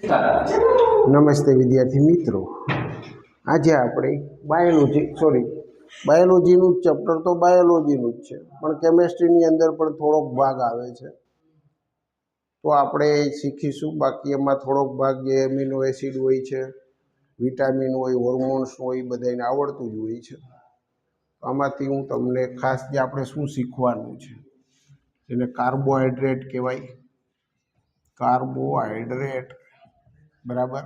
નમસ્તે વિદ્યાર્થી મિત્રો, આજે આપણે બાયોલોજીનું ચેપ્ટર તો બાયોલોજીનું જ છે, પણ કેમેસ્ટ્રીની અંદર પણ થોડોક ભાગ આવે છે તો આપણે શીખીશું. બાકી એમાં થોડોક ભાગ જે એમિનો એસિડ હોય છે, વિટામિન હોય, હોર્મોન્સ હોય, બધાને આવડતું જ હોય છે. આમાંથી હું તમને ખાસ જે આપણે શું શીખવાનું છે એને કાર્બોહાઈડ્રેટ કહેવાય. કાર્બોહાઈડ્રેટ બરાબર,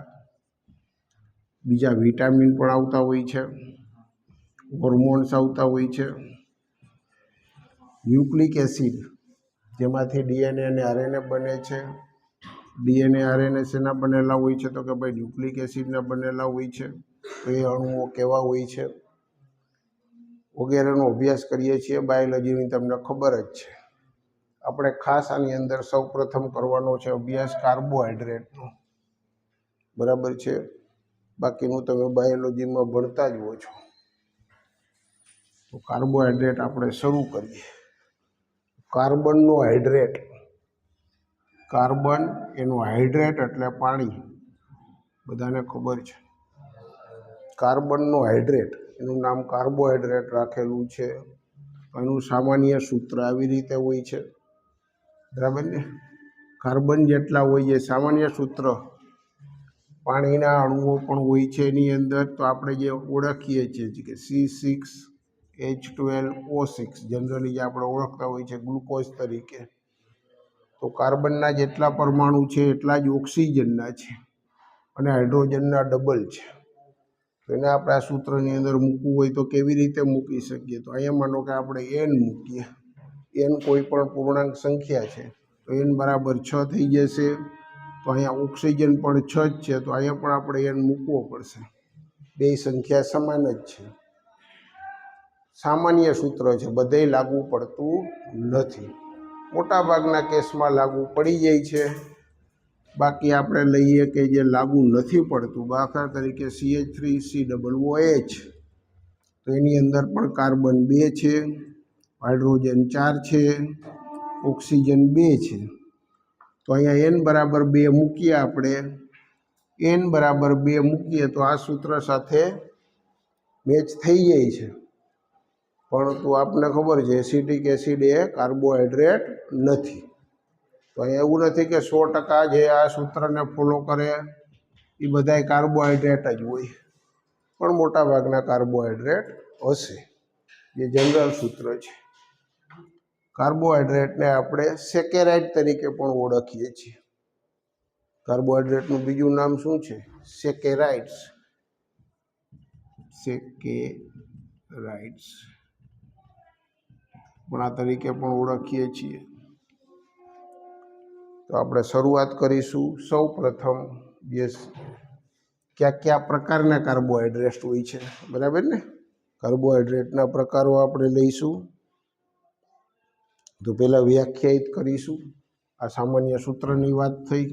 બીજા વિટામિન પણ આવતા હોય છે, હોર્મોન્સ આવતા હોય છે, ન્યુક્લિક એસિડ જેમાંથી ડીએનએ અને આરએનએ બને છે. ડીએનએ આરએનએ શેના બનેલા હોય છે? તો કે ભાઈ ન્યુક્લિક એસિડના બનેલા હોય છે. તો એ અણુઓ કેવા હોય છે વગેરેનો અભ્યાસ કરીએ છીએ. બાયોલોજીની તમને ખબર જ છે. આપણે ખાસ આની અંદર સૌ પ્રથમ કરવાનો છે અભ્યાસ કાર્બોહાઈડ્રેટનો, બરાબર છે. બાકીનું તમે બાયોલોજીમાં ભણતા જ હો છો. તો કાર્બોહાઈડ્રેટ આપણે શરૂ કરીએ. કાર્બનનો હાઇડ્રેટ, કાર્બન એનું હાઇડ્રેટ એટલે પાણી, બધાને ખબર છે. કાર્બનનો હાઇડ્રેટ એનું નામ કાર્બોહાઈડ્રેટ રાખેલું છે. એનું સામાન્ય સૂત્ર આવી રીતે હોય છે, બરાબર ને. કાર્બન જેટલા હોય એ સામાન્ય સૂત્ર, પાણીના અણુઓ પણ હોય છે એની અંદર. તો આપણે જે ઓળખીએ છીએ કે C6H12O6 જનરલી જે આપણે ઓળખતા હોય છે ગ્લુકોઝ તરીકે. તો કાર્બનના જેટલા પરમાણુ છે એટલા જ ઓક્સિજનના છે અને હાઇડ્રોજનના ડબલ છે. તો એને આપણે આ સૂત્રની અંદર મૂકવું હોય તો કેવી રીતે મૂકી શકીએ? તો અહીંયા માનો કે આપણે n મૂકીએ. n કોઈ પણ પૂર્ણાંક સંખ્યા છે તો n બરાબર 6 થઈ જશે. તો અહીંયા ઓક્સિજન પણ 6 જ છે, તો અહીંયા પણ આપણે n મૂકવો પડશે. બે સંખ્યા સમાન જ છે. સામાન્ય સૂત્ર છે, બધે લાગુ પડતું નથી. મોટાભાગના કેસમાં લાગુ પડી જાય છે. બાકી આપણે લઈએ કે જે લાગુ નથી પડતું, દાખલા તરીકે CH3COOH, તો એની અંદર પણ કાર્બન 2 છે, હાઇડ્રોજન 4 છે, ઓક્સિજન 2 છે. તો અહીંયા n બરાબર 2 મૂકીએ આપણે. n બરાબર 2 મૂકીએ તો આ સૂત્ર સાથે મેચ થઈ જાય છે. પરંતુ આપને ખબર છે એસિટિક એસિડ એ કાર્બોહાઈડ્રેટ નથી. તો અહીંયા એવું નથી કે 100% જે આ સૂત્રને ફોલો કરે એ બધાય કાર્બોહાઈડ્રેટ જ હોય, પણ મોટાભાગના કાર્બોહાઈડ્રેટ હશે, જે જનરલ સૂત્ર છે. કાર્બોહાઈડ્રેટને આપણે સેકેરાઇડ તરીકે પણ ઓળખીએ છીએ. કાર્બોહાઈડ્રેટનું બીજું નામ શું છે? સેકેરાઇડ્સ. સેકેરાઇડ્સ પણ આ તરીકે પણ ઓળખીએ છીએ. તો આપણે શરૂઆત કરીશું. સૌ પ્રથમ કયા પ્રકારના કાર્બોહાઈડ્રેટ હોય છે, બરાબર ને. કાર્બોહાઈડ્રેટના પ્રકારો આપણે લઈશું. તો પહેલાં વ્યાખ્યાયિત કરીશું. આ સામાન્ય સૂત્રની વાત થઈ.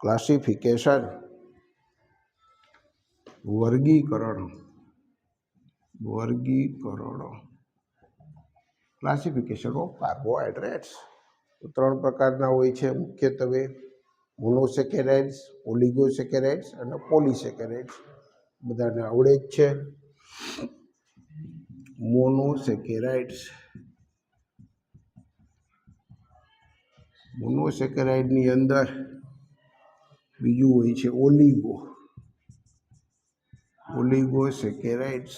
ક્લાસિફિકેશન, વર્ગીકરણ. Classification of carbohydrates. ત્રણ પ્રકારના હોય છે મુખ્યત્વે: મોનોસેકેરાઇડ્સ, ઓલિગોસેકેરાઇડ્સ અને પોલિસેકેરાઇડ્સ. બધાને આવડે જ છે. મોનોસેકેરાઇડ્સ, મોનોસેકેરાઇડની અંદર બીજું હોય છે ઓલિગોસેકેરાઇડ્સ.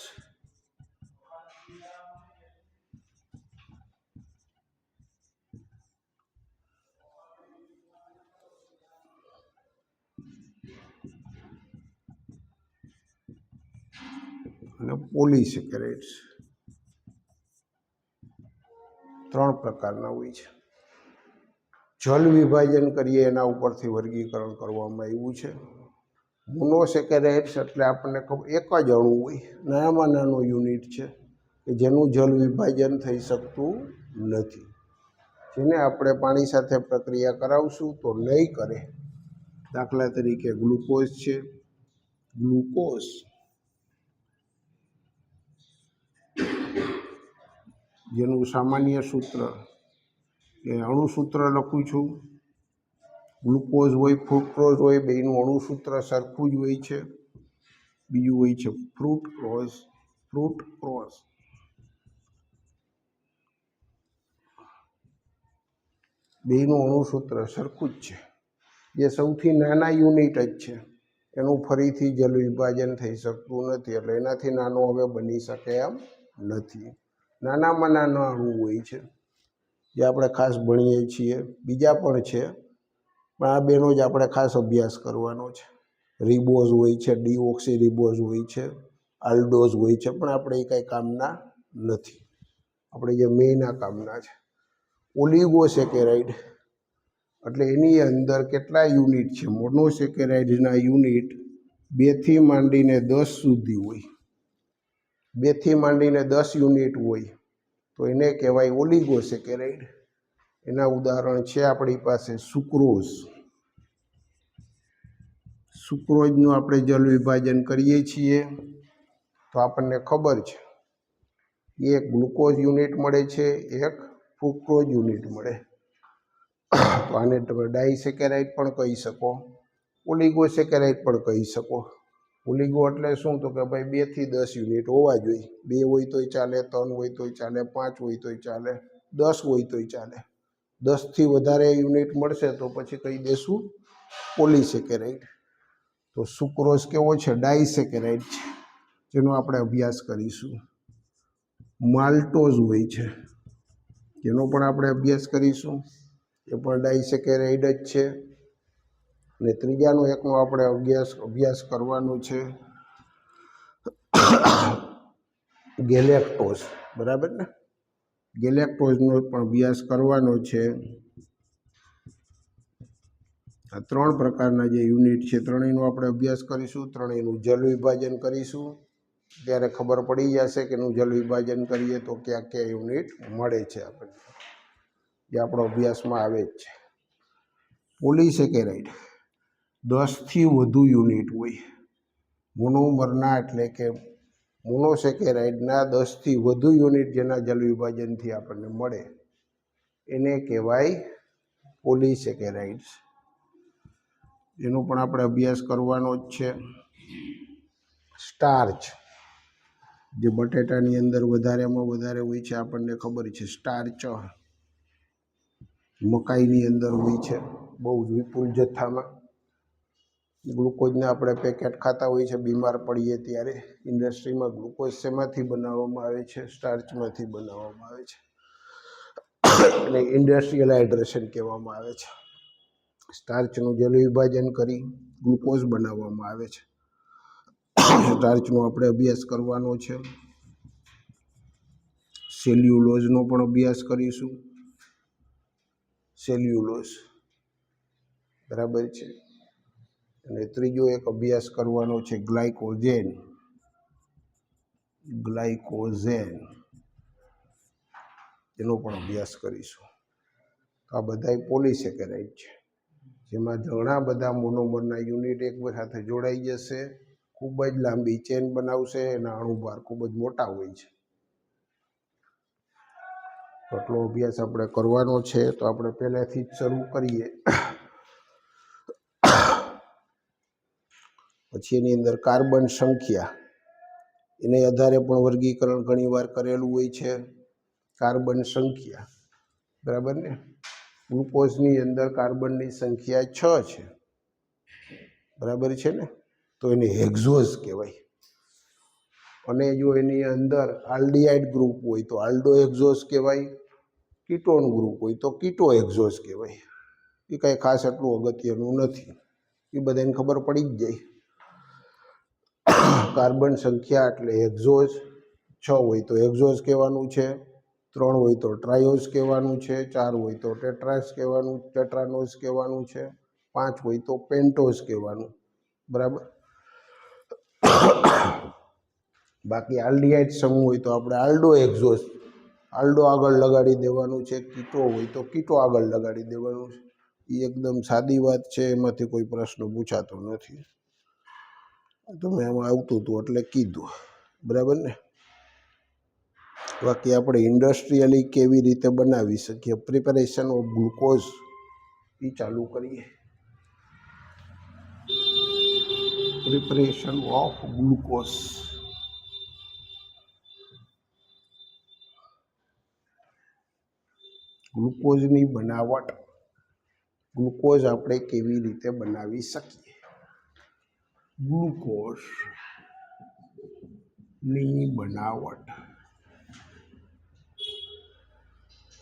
અને પોલિસેકેરાઇડ્સ. ત્રણ પ્રકારના હોય છે. જલ વિભાજન કરીએ એના ઉપરથી વર્ગીકરણ કરવામાં આવ્યું છે. મોનોસેકેરાઇડ્સ એટલે આપણને ખબર એક જ અણુ હોય, નાનામાં નાનો યુનિટ છે કે જેનું જલ વિભાજન થઈ શકતું નથી. જેને આપણે પાણી સાથે પ્રક્રિયા કરાવશું તો નહીં કરે. દાખલા તરીકે ગ્લુકોઝ છે. ગ્લુકોઝ જેનું સામાન્ય સૂત્ર કે અણુસૂત્ર લખું છું. ગ્લુકોઝ હોય ફ્રુક્ટોઝ હોય બેનું અણુસૂત્ર સરખું જ હોય છે. બીજું હોય છે ફ્રુક્ટોઝ. બેનું અણુસૂત્ર સરખું જ છે. જે સૌથી નાના યુનિટ જ છે એનું ફરીથી જલ વિભાજન થઈ શકતું નથી, એટલે એનાથી નાનો હવે બની શકે એમ નથી. નાનામાં નાના અણુ હોય છે જે આપણે ખાસ ભણીએ છીએ. બીજા પણ છે પણ આ બેનો જ આપણે ખાસ અભ્યાસ કરવાનો છે. રિબોઝ હોય છે, ડીઓક્સી રિબોઝ હોય છે, આલ્ડોઝ હોય છે, પણ આપણે એ કાંઈ કામના નથી. આપણે જે મેઇન આ કામના છે. ઓલિગોસેકેરાઇડ એટલે એની અંદર કેટલા યુનિટ છે? મોનોસેકેરાઇડ્સના યુનિટ 2 થી માંડીને 10 સુધી હોય. 2 થી માંડીને 10 યુનિટ હોય તો એને કહેવાય ઓલિગોસેકેરાઇડ. એના ઉદાહરણ છે આપણી પાસે સુક્રોઝ. સુક્રોઝનું આપણે જલ વિભાજન કરીએ છીએ તો આપણને ખબર છે એક ગ્લુકોઝ યુનિટ મળે છે, એક ફ્રુક્ટોઝ યુનિટ મળે. તો આને તમે ડાઈસેકેરાઇડ પણ કહી શકો, ઓલિગોસેકેરાઇડ પણ કહી શકો. ઓલિગો એટલે શું? તો કે ભાઈ 2 થી 10 યુનિટ હોવા જોઈએ. 2 હોય તોય ચાલે, 3 હોય તોય ચાલે, 5 હોય તોય ચાલે, 10 હોય તોય ચાલે. 10 થી વધારે યુનિટ મળશે તો પછી કહી દેશું પોલિસેકેરાઇડ. તો સુક્રોઝ કેવો છે? ડાઈસેકેરાઇડ છે, જેનો આપણે અભ્યાસ કરીશું. માલ્ટોઝ હોય છે, જેનો પણ આપણે અભ્યાસ કરીશું. એ પણ ડાઈસેકેરાઇડ જ છે. અને ત્રીજાનો એકનો આપણે અભ્યાસ કરવાનો છે ગેલેક્ટોઝ. બરાબર ને? ગેલેક્ટોઝનો પણ અભ્યાસ કરવાનો છે. આ 3 પ્રકારના જે યુનિટ છે ત્રણેયનો આપણે અભ્યાસ કરીશું. ત્રણેયનું જલ વિભાજન કરીશું. ત્યારે ખબર પડી જશે કે એનું જલ વિભાજન કરીએ તો ક્યાં ક્યાં યુનિટ મળે છે આપણને, જે આપણો અભ્યાસમાં આવે જ છે. પોલિસેકેરાઇડ 10 થી વધુ યુનિટ હોય. મોનોમરના એટલે કે મોનોસેકેરાઇડના 10 થી વધુ યુનિટ જેના જલ વિભાજનથી આપણને મળે એને કહેવાય પોલિસેકેરાઇડ્સ. એનો પણ આપણે અભ્યાસ કરવાનો જ છે. સ્ટાર્ચ, જે બટેટાની અંદર વધારેમાં વધારે હોય છે આપણને ખબર છે. સ્ટાર્ચ મકાઈની અંદર હોય છે બહુ જ વિપુલ જથ્થામાં. ગ્લુકોઝને આપણે પેકેટ ખાતા હોય છે બીમાર પડીએ ત્યારે. ઇન્ડસ્ટ્રીમાં ગ્લુકોઝ શેમાંથી બનાવવામાં આવે છે? સ્ટાર્ચમાંથી બનાવવામાં આવે છે. એટલે ઇન્ડસ્ટ્રીયલ હાઇડ્રેશન કહેવામાં આવે છે. સ્ટાર્ચનું જલ વિભાજન કરી ગ્લુકોઝ બનાવવામાં આવે છે. સ્ટાર્ચનો આપણે અભ્યાસ કરવાનો છે. સેલ્યુલોઝનો પણ અભ્યાસ કરીશું. સેલ્યુલોઝ બરાબર છે. અને ત્રીજો એક અભ્યાસ કરવાનો છે ગ્લાયકોજેન. એનો પણ અભ્યાસ કરીશું. આ બધાય પોલિસેકેરાઇડ છે, જેમાં ઘણા બધા મોનોમરના યુનિટ એક સાથે જોડાઈ જશે, ખૂબ જ લાંબી ચેન બનાવશે. એના અણુભાર ખૂબ જ મોટા હોય છે. આટલો અભ્યાસ આપણે કરવાનો છે. તો આપણે પહેલાથી જ શરૂ કરીએ. પછી એની અંદર કાર્બન સંખ્યા, એને આધારે પણ વર્ગીકરણ ઘણીવાર કરેલું હોય છે. કાર્બન સંખ્યા બરાબર ને? ગ્લુકોઝની અંદર કાર્બનની સંખ્યા 6 છે. બરાબર છે ને? તો એને હેક્ઝોઝ કહેવાય. અને જો એની અંદર આલ્ડિહાઇડ ગ્રુપ હોય તો આલ્ડો હેક્ઝોઝ કહેવાય. કીટોન ગ્રુપ હોય તો કીટો હેક્ઝોઝ કહેવાય. એ કાંઈ ખાસ એટલું અગત્યનું નથી, એ બધાને ખબર પડી જ જાય. કાર્બન સંખ્યા એટલે હેક્ઝોઝ. 6 હોય તો હેક્ઝોઝ કહેવાનું છે, 3 હોય તો ટ્રાયોઝ કહેવાનું છે, 4 હોય તો ટેટ્રાનોઝ કહેવાનું છે, 5 હોય તો પેન્ટોઝ કહેવાનું. બરાબર? બાકી આલ્ડિહાઇડ સમૂહ હોય તો આપણે આલ્ડો હેક્ઝોઝ, આલ્ડો આગળ લગાડી દેવાનું છે. કીટો હોય તો કીટો આગળ લગાડી દેવાનું છે. એ એકદમ સાદી વાત છે, એમાંથી કોઈ પ્રશ્ન પૂછાતો નથી. તમે એમાં આવતું હતું એટલે કીધું. બરાબર ને? બાકી આપણે ઇન્ડસ્ટ્રીયલી કેવી રીતે બનાવી શકીએ પ્રિપેરેશન ઓફ ગ્લુકોઝ એ ચાલુ કરીએ. Preparation of glucose. ગ્લુકોઝની બનાવટ. ગ્લુકોઝ આપણે કેવી રીતે બનાવી શકીએ? ગ્લુકોઝની બનાવટ.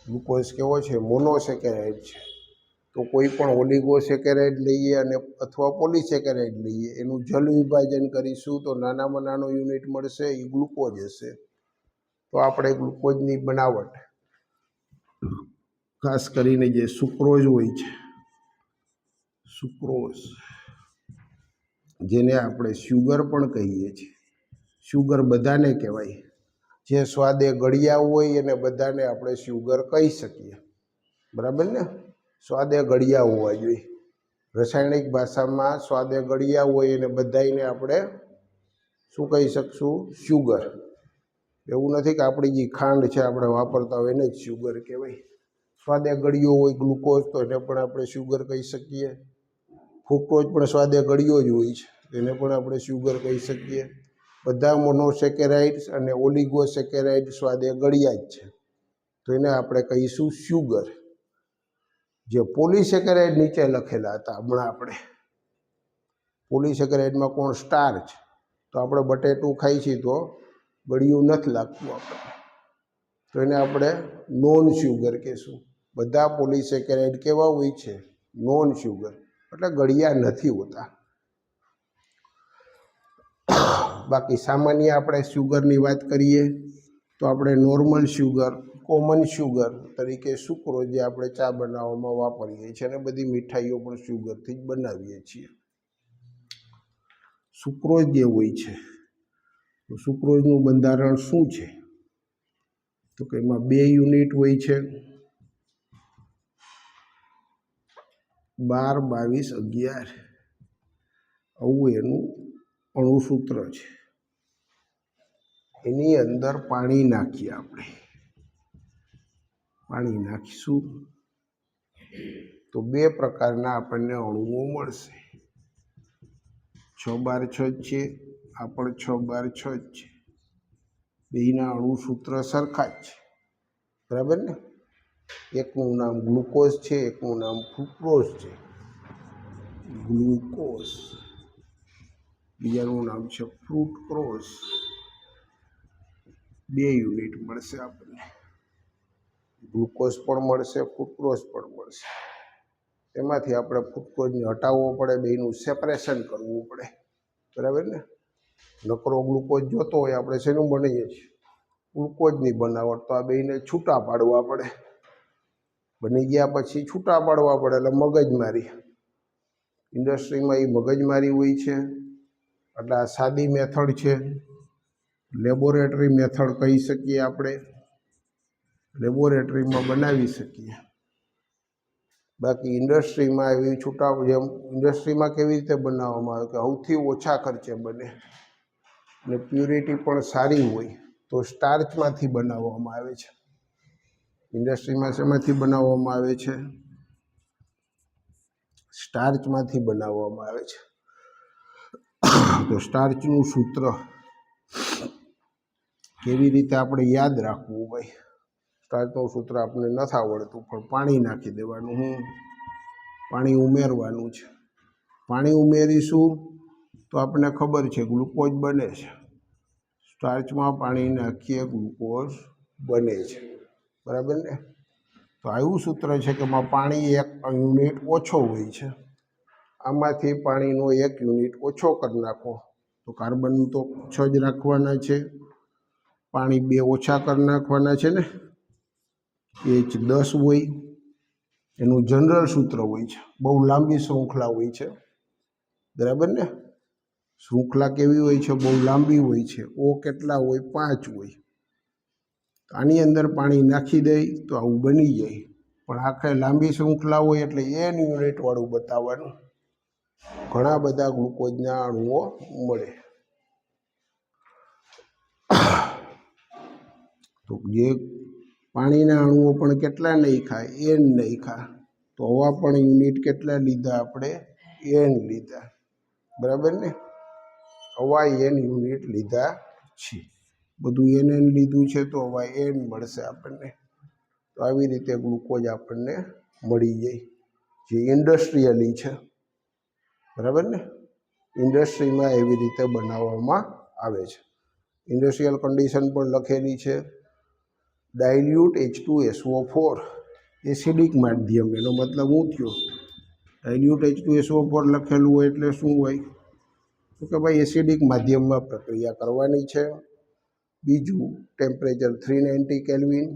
ગ્લુકોઝ કેવો છે? મોનોસેકેરાઇડ છે. તો કોઈ પણ ઓલિગોસેકેરાઇડ લઈએ અને અથવા પોલીસેકેરાઇડ લઈએ, એનું જલ વિભાજન કરીશું તો નાનામાં નાનો યુનિટ મળશે, એ ગ્લુકોઝ હશે. તો આપણે ગ્લુકોઝની બનાવટ, ખાસ કરીને જે સુક્રોઝ હોય છે, સુક્રોઝ જેને આપણે શુગર પણ કહીએ છીએ. શુગર બધાને કહેવાય. જે સ્વાદે ગળ્યા હોય એને બધાને આપણે શુગર કહી શકીએ. બરાબર ને? સ્વાદે ગળ્યા હોવા જોઈએ. રાસાયણિક ભાષામાં સ્વાદે ગળ્યા હોય એને બધાને આપણે શું કહી શકશું? શુગર. એવું નથી કે આપણી જે ખાંડ છે આપણે વાપરતા હોય એને જ શુગર કહેવાય. સ્વાદે ગળ્યો હોય ગ્લુકોઝ તો એને પણ આપણે શુગર કહી શકીએ. ફ્રુક્ટોઝ પણ સ્વાદે ગળ્યો જ હોય છે, એને પણ આપણે શુગર કહી શકીએ. બધા મોનોસેકેરાઇડ્સ અને ઓલિગોસેકેરાઇડ સ્વાદે ગળ્યા જ છે, તો એને આપણે કહીશું શુગર. જે પોલીસેકેરાઇડ નીચે લખેલા હતા હમણાં આપણે, પોલીસેકેરાઇડમાં કોણ? સ્ટાર્ચ. તો આપણે બટેટું ખાઈ છીએ તો ગળ્યું નથી લાગતું આપણને, તો એને આપણે નોન શુગર કહેશું. બધા પોલીસેકેરાઇડ કેવા હોય છે? નોન શુગર, એટલે ગળ્યા નથી હોતા. બાકી સામાન્ય આપણે શુગરની વાત કરીએ તો આપણે નોર્મલ શુગર, કોમન શુગર તરીકે સુક્રોઝ જે આપણે ચા બનાવવામાં વાપરીએ છીએ, અને બધી મીઠાઈઓ પણ શુગરથી જ બનાવીએ છીએ. સુક્રોઝ જે હોય છે, તો સુક્રોઝનું બંધારણ શું છે? તો કે એમાં 2 યુનિટ હોય છે, 12, 22, 11 આવું એનું અણુસૂત્ર છે. એની અંદર પાણી નાખીએ આપણે. પાણી નાખીશું તો 2 પ્રકારના આપણને અણુઓ મળશે. 6 બાર 6 છે, આ પણ 6 બાર 6 જ છે. બેયના અણુસૂત્ર સરખા જ છે. બરાબર ને? એકનું નામ ગ્લુકોઝ છે, એકનું નામ ફ્રુક્ટોઝ છે. ગ્લુકોઝ. બીજાનું નામ છે ફ્રુક્ટોઝ. 2 યુનિટ મળશે આપણને. ગ્લુકોઝ પણ મળશે, ફ્રુક્ટોઝ પણ મળશે. એમાંથી આપણે ફ્રુક્ટોઝને હટાવવો પડે, બેયનું સેપરેશન કરવું પડે. બરાબર ને? નકરો ગ્લુકોઝ જોતો હોય આપણે શેનું બનાવીએ છીએ? ગ્લુકોઝની બનાવટ. તો આ બેયને છૂટા પાડવા પડે. બની ગયા પછી છૂટા પાડવા પડે, એટલે મગજમારી. ઇન્ડસ્ટ્રીમાં એ મગજમારી હોય છે. એટલે આ સાદી મેથડ છે, લેબોરેટરી મેથડ કહી શકીએ આપણે. લેબોરેટરીમાં બનાવી શકીએ. બાકી ઇન્ડસ્ટ્રીમાં એવી છૂટા, જેમ ઇન્ડસ્ટ્રીમાં કેવી રીતે બનાવવામાં આવે કે સૌથી ઓછા ખર્ચે બને અને પ્યુરિટી પણ સારી હોય, તો સ્ટાર્ચમાંથી બનાવવામાં આવે છે. ઇન્ડસ્ટ્રીમાં શેમાંથી બનાવવામાં આવે છે? સ્ટાર્ચમાંથી બનાવવામાં આવે છે. તો સ્ટાર્ચનું સૂત્ર કેવી રીતે આપણે યાદ રાખવું ભાઈ? સ્ટાર્ચનું સૂત્ર આપણે નથી આવડતું, પણ પાણી નાખી દેવાનું. પાણી ઉમેરવાનું છે. પાણી ઉમેરીશું તો આપણને ખબર છે ગ્લુકોઝ બને છે. સ્ટાર્ચમાં પાણી નાખીએ, ગ્લુકોઝ બને છે. બરાબર ને? તો આવું સૂત્ર છે કે એમાં પાણી 1 યુનિટ ઓછો હોય છે. આમાંથી પાણીનો 1 યુનિટ ઓછો કરી નાખો તો કાર્બન તો 6 જ રાખવાના છે, પાણી 2 ઓછા કરી નાખવાના છે ને, H 10 હોય. એનું જનરલ સૂત્ર હોય છે. બહુ લાંબી શૃંખલા હોય છે. બરાબર ને? શૃંખલા કેવી હોય છે? બહુ લાંબી હોય છે. O કેટલા હોય? 5 હોય. આની અંદર પાણી નાખી દઈ તો આવું બની જાય. પણ આખે લાંબી શૃંખલા હોય એટલે N યુનિટ વાળું બતાવવાનું. ઘણા બધા ગ્લુકોઝના અણુઓ મળે. તો જે પાણીના અણુઓ પણ કેટલા નાખ્યા n નાખ્યા, તો હવા પણ યુનિટ કેટલા લીધા આપણે n લીધા, બરાબર ને? હવા n યુનિટ લીધા છે, બધું n લીધું છે તો હવા n મળશે આપણને. તો આવી રીતે ગ્લુકોઝ આપણને મળી જાય, જે ઇન્ડસ્ટ્રીયલી છે, બરાબર ને? ઇન્ડસ્ટ્રીમાં એવી રીતે બનાવવામાં આવે છે. ઇન્ડસ્ટ્રીયલ કન્ડિશન પણ લખેલી છે. ડાયલ્યુટ H2SO4 એસિડિક માધ્યમ, એનો મતલબ શું થયો? ડાયલ્યુટ H2SO4 લખેલું હોય એટલે શું હોય? તો કે ભાઈ એસિડિક માધ્યમમાં પ્રક્રિયા કરવાની છે. બીજું, temperature 390 kelvin,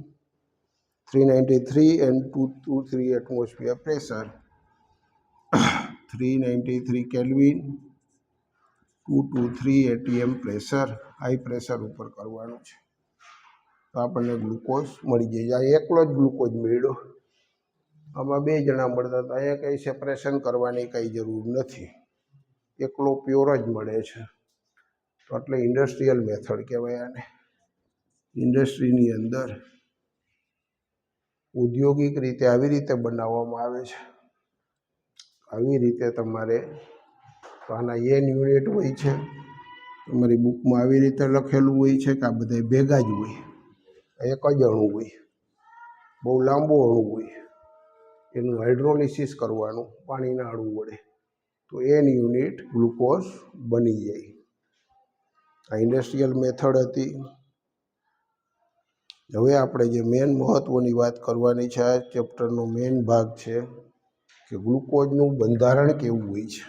393 and 223 atmosphere pressure, 393 kelvin, 223 ATM pressure, high pressure ઉપર કરવાનું છે. તો આપણને ગ્લુકોઝ મળી જાય. આ એકલો જ ગ્લુકોઝ મળ્યો, આમાં 2 જણા મળતા હતા. અહીંયા કંઈ સેપરેશન કરવાની કંઈ જરૂર નથી, એકલો પ્યોર જ મળે છે. તો એટલે ઇન્ડસ્ટ્રીયલ મેથડ કહેવાય આને. ઇન્ડસ્ટ્રીની અંદર ઔદ્યોગિક રીતે આવી રીતે બનાવવામાં આવે છે. આવી રીતે તમારે, તો આના n યુનિટ હોય છે, તમારી બુકમાં આવી રીતે લખેલું હોય છે કે આ બધા ભેગા જ હોય, એક જ અણુ હોય, બહુ લાંબો અણુ હોય, એનું હાઇડ્રોલિસિસ કરવાનું પાણીના અણુ વડે, તો n યુનિટ ગ્લુકોઝ બની જાય. આ ઇન્ડસ્ટ્રીયલ મેથડ હતી. હવે આપણે જે મેન મહત્ત્વની વાત કરવાની છે, આ ચેપ્ટરનો મેન ભાગ છે કે ગ્લુકોઝનું બંધારણ કેવું હોય છે.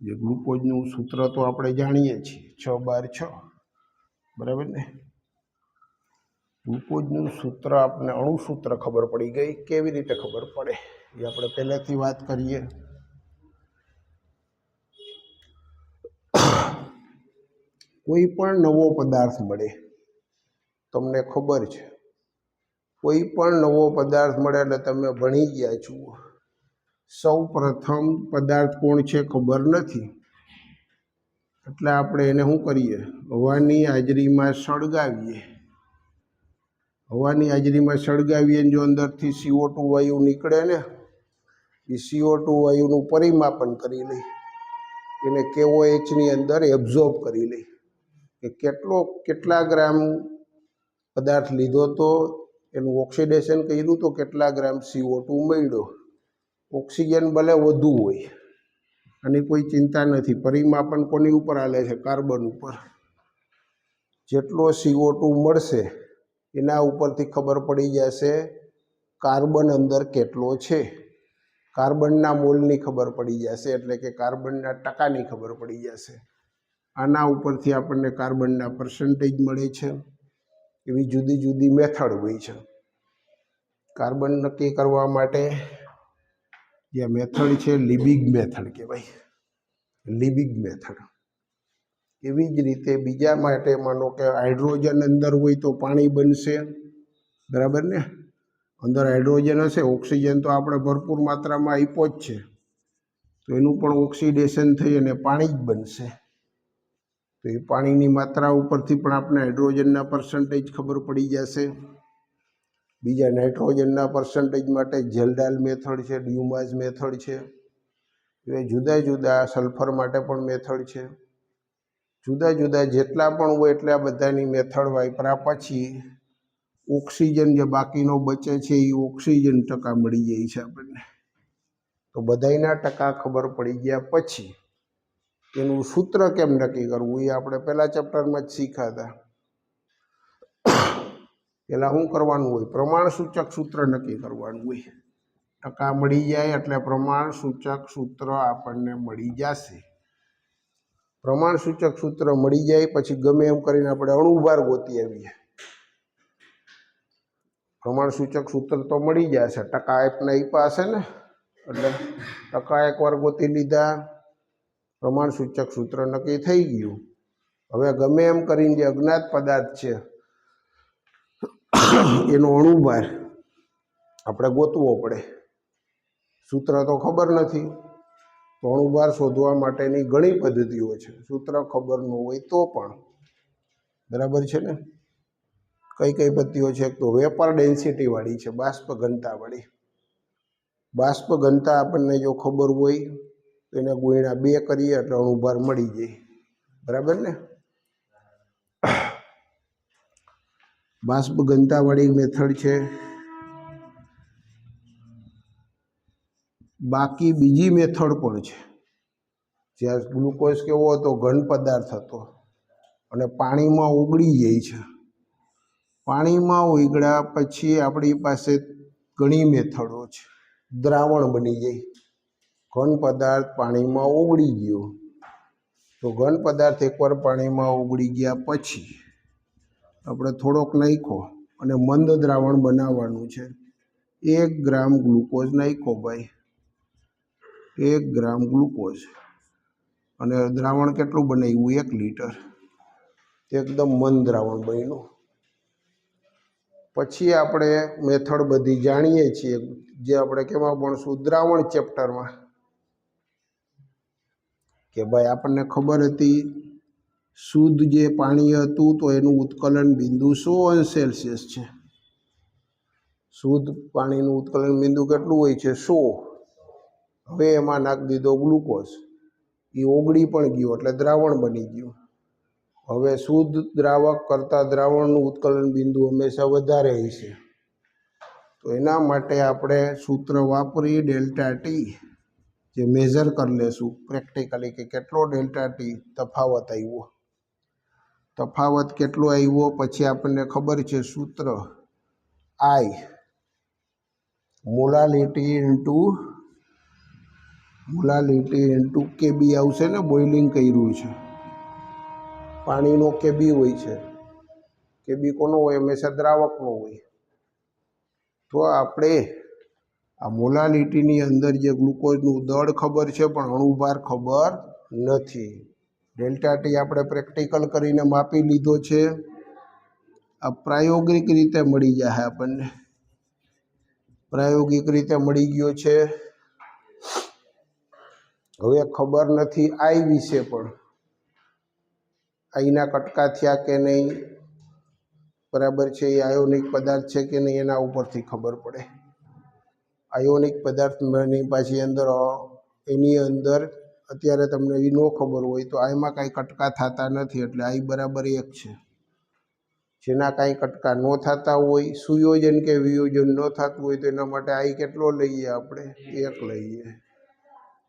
જે ગ્લુકોઝનું સૂત્ર તો આપણે જાણીએ છીએ, 6-12-6, બરાબર ને? ગ્લુકોઝનું સૂત્ર આપણને અણુસૂત્ર ખબર પડી ગઈ. કેવી રીતે ખબર પડે એ આપણે પહેલેથી વાત કરીએ. કોઈ પણ નવો પદાર્થ મળે, તમને ખબર છે, કોઈ પણ નવો પદાર્થ મળે એટલે તમે ભણી ગયા છો. સૌ પ્રથમ પદાર્થ કોણ છે ખબર નથી, એટલે આપણે એને શું કરીએ? હવાની હાજરીમાં સળગાવીએ. હવાની હાજરીમાં સળગાવીએ, જો અંદરથી CO2 વાયુ નીકળે ને, એ CO2 વાયુનું પરિમાપન કરી લઈ, એને KOHની અંદર એબ્ઝોર્બ કરી લઈ કે કેટલા ગ્રામ પદાર્થ લીધો તો, એનું ઓક્સિડેશન કર્યું તો કેટલા ગ્રામ CO2 મળ્યો. ઓક્સિજન ભલે વધુ હોય, આની કોઈ ચિંતા નથી. પરિમાપન કોની ઉપર હાલે છે? કાર્બન ઉપર. જેટલો CO2 મળશે એના ઉપરથી ખબર પડી જશે કાર્બન અંદર કેટલો છે. કાર્બનના મોલની ખબર પડી જશે, એટલે કે કાર્બનના ટકાની ખબર પડી જશે. આના ઉપરથી આપણને કાર્બનના પર્સન્ટેજ મળે છે. એવી જુદી જુદી મેથડ હોય છે કાર્બન નક્કી કરવા માટે. જે મેથડ છે લિબિગ મેથડ કહેવાય, લિબિગ મેથડ. એવી જ રીતે બીજા માટે માનો કે હાઇડ્રોજન અંદર હોય તો પાણી બનશે, બરાબર ને? અંદર હાઇડ્રોજન હશે, ઓક્સિજન તો આપણે ભરપૂર માત્રામાં આપ્યો જ છે, તો એનું પણ ઓક્સિડેશન થઈ અને પાણી જ બનશે. તો એ પાણીની માત્રા ઉપરથી પણ આપણે હાઇડ્રોજનના પર્સન્ટેજ ખબર પડી જશે. બીજા નાઇટ્રોજનના પર્સન્ટેજ માટે જેલ્ડાલ મેથડ છે, ડ્યુમાસ મેથડ છે. એ જુદા જુદા સલ્ફર માટે પણ મેથડ છે. જુદા જુદા જેટલા પણ હોય એટલે આ બધાની મેથડ વાપર્યા પછી ઓક્સિજન જે બાકીનો બચે છે એ ઓક્સિજન ટકા મળી જાય છે આપણને. તો બધાના ટકા ખબર પડી ગયા પછી એનું સૂત્ર કેમ નક્કી કરવું એ આપણે પહેલા ચેપ્ટરમાં જ શીખ્યા હતા. પહેલાં શું કરવાનું હોય? પ્રમાણસૂચક સૂત્ર નક્કી કરવાનું હોય. ટકા મળી જાય એટલે પ્રમાણસૂચક સૂત્ર આપણને મળી જશે. પ્રમાણસૂચક સૂત્ર મળી જાય પછી ગમે એમ કરીને આપણે અણુભાર ગોતી આવીએ. પ્રમાણસૂચક સૂત્ર તો મળી જશે, ટકા આપને આપ્યા હશે ને, એટલે ટકા એકવાર ગોતી લીધા, પ્રમાણસૂચક સૂત્ર નક્કી થઈ ગયું. હવે ગમે એમ કરીને જે અજ્ઞાત પદાર્થ છે એનો અણુભાર આપણે ગોતવો પડે. સૂત્ર તો ખબર નથી, તો અણુભાર શોધવા માટેની ઘણી પદ્ધતિઓ છે. સૂત્ર ખબર ન હોય તો પણ, બરાબર છે ને? કઈ કઈ પદ્ધતિઓ છે? તો વેપર ડેન્સિટીવાળી છે, બાષ્પ ઘનતાવાળી. બાષ્પ ઘનતા આપણને જો ખબર હોય તો એને ગુણ્યા 2 કરીએ એટલે અણુભાર મળી જાય, બરાબર ને? બાષ્પ ઘનતાવાળી મેથડ છે. બાકી બીજી મેથડ પણ છે, જ્યાં ગ્લુકોઝ કેવો હતો? ઘન પદાર્થ હતો અને પાણીમાં ઓગળી જાય છે. પાણીમાં ઓગળ્યા પછી આપણી પાસે ઘણી મેથડો છે. દ્રાવણ બની જાય, ઘન પદાર્થ પાણીમાં ઓગળી ગયો તો ઘન પદાર્થ એકવાર પાણીમાં ઓગળી ગયા પછી આપણે થોડોક નાખ્યો અને મંદ દ્રાવણ બનાવવાનું છે. 1 ગ્રામ ગ્લુકોઝ નાખ્યો ભાઈ, 1 ગ્રામ ગ્લુકોઝ, અને દ્રાવણ કેટલું બનાવ્યું? 1 લીટર. એકદમ મંદ દ્રાવણ બન્યું. પછી આપણે મેથડ બધી જાણીએ છીએ, જે આપણે કેમાં ભણશું? દ્રાવણ ચેપ્ટરમાં, કે ભાઈ આપણને ખબર હતી શુદ્ધ જે પાણી હતું તો એનું ઉત્કલન બિંદુ 100°C છે. શુદ્ધ પાણીનું ઉત્કલન બિંદુ કેટલું હોય છે? 100. હવે એમાં નાખી દીધો ગ્લુકોઝ, એ ઓગળી પણ ગયો એટલે દ્રાવણ બની ગયું. હવે શુદ્ધ દ્રાવક કરતાં દ્રાવણનું ઉત્કલન બિંદુ હંમેશા વધારે હશે, તો એના માટે આપણે સૂત્ર વાપરી ડેલ્ટા ટી, જે મેઝર કરી લેશું પ્રેક્ટિકલી કે કેટલો ડેલ્ટા ટી તફાવત આવ્યો. તફાવત કેટલો આવ્યો પછી આપણને ખબર છે સૂત્ર, આઈ મોલાલિટી ઇન્ટુ કેબી આવશે ને. બોઇલિંગ કર્યું છે, પાણીનો કેબી હોય છે. કેબી કોનો હોય? હંમેશા દ્રાવકનો હોય. તો આપણે આ મોલાલિટીની અંદર જે ગ્લુકોઝનું દળ ખબર છે પણ અણુભાર ખબર નથી. ડેલ્ટા ટી આપણે પ્રેક્ટિકલ કરીને માપી લીધો છે. આ પ્રાયોગિક રીતે મળી જાય આપણને, પ્રાયોગિક રીતે મળી ગયો છે. હવે ખબર નથી આઈ વિશે, પણ આઈના કટકા થયા કે નહીં, બરાબર છે? એ આયોનિક પદાર્થ છે કે નહીં એના ઉપરથી ખબર પડે. આયોનિક પદાર્થની પાછી એની અંદર અત્યારે તમને એ ન ખબર હોય તો આઈમાં કાંઈ કટકા થતા નથી, એટલે આઈ બરાબર 1 છે. જેના કાંઈ કટકા ન થતા હોય, સુયોજન કે વિયોજન ન થતું હોય તો એના માટે આઈ કેટલો લઈએ? આપણે 1 લઈએ.